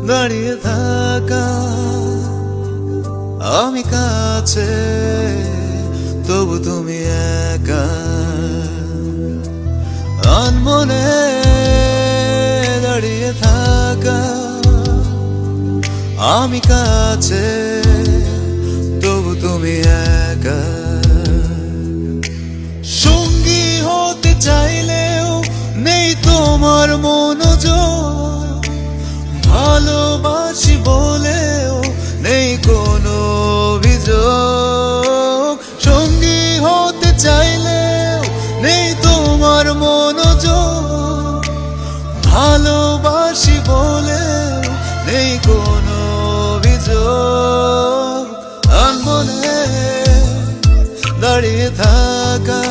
দাঁড়িয়ে থাকা, আমি কাছে তবু তুমি একা। আনমনে দাঁড়িয়ে থাকা, আমি কাছে তবু তুমি একা। সঙ্গী হতে চাইলেও নেই তোমার মনোযোগ, ভালোবাসি বলেও নেই কোনো অভিযোগ। সঙ্গী হতে চাইলেও নেই তোমার মনোযোগ, ভালোবাসি বলেও নেই কোনো অভিযোগ। আনমনে দাঁড়িয়ে থাকা,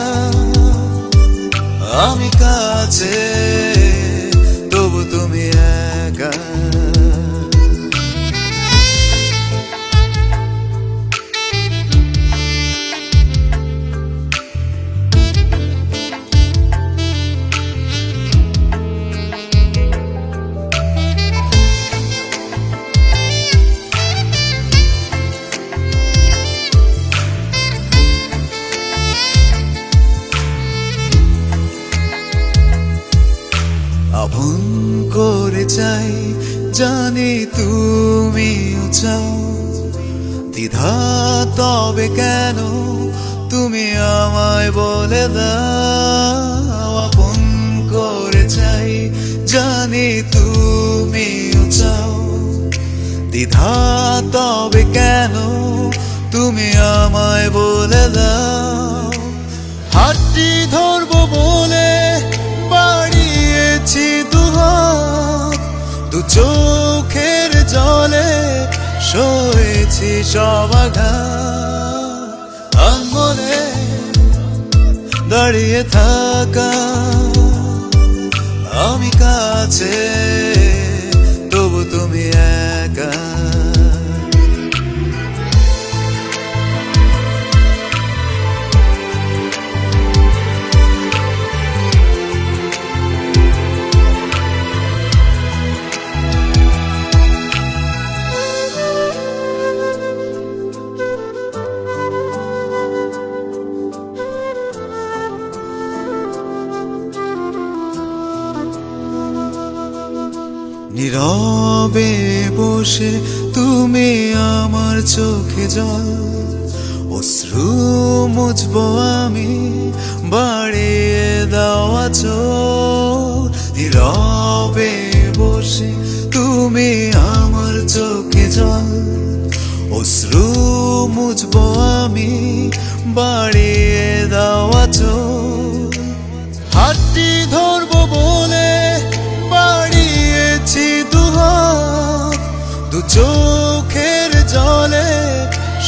আমি কাছে তবু তুমি একা। আপন করে চাই জানি তুমিও চাও, দ্বিধা তবে কেন তুমি আমায় বলে দাও। আপন করে চাই জানি তুমিও চাও, দ্বিধা তবে কেন তুমি আমায় বলে দাও। হাতটি ধরবো বলে বাড়িয়েছি দুহাত, দু চোখের জলে সয়েছি সব আঘাত। আনমনে দাঁড়িয়ে থাকা, আমি কাছে তবু তুমি একা। নীরবে বসে তুমি আমার চোখে জল, অশ্রু মুছবো আমি বাড়িয়ে দেওয়া চোখ। নীরবে বসে তুমি আমার চোখে জল, অশ্রু মুছবো আমি বাড়িয়ে দেওয়া চোখ। হাতটি ধরবো বলে বাড়িয়েছি দুহাত, দু চোখের জলে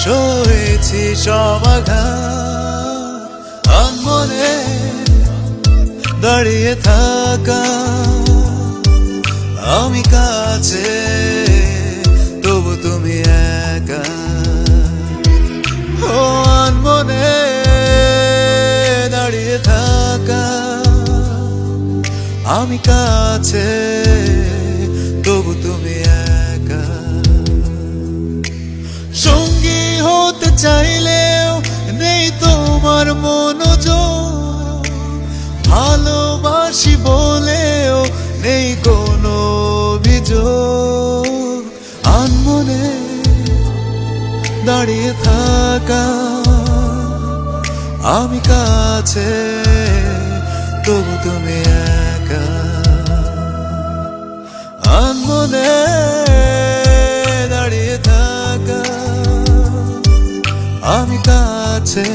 সয়েছি সব আঘাত। আনমনে দাঁড়িয়ে থাকা, আমি কাছে তবু তুমি একা। ও আনমনে দাঁড়িয়ে থাকা, আমি কাছে তবু তুমি একা। সঙ্গী হতে চাইলেও নেই তোমার মনোযোগ, ভালোবাসি বলেও নেই কোনো অভিযোগ। আনমনে দাঁড়িয়ে থাকা, আমি কাছে তবু তুমি একা। আনমনে দাঁড়িয়ে থাকা, আমি কাছে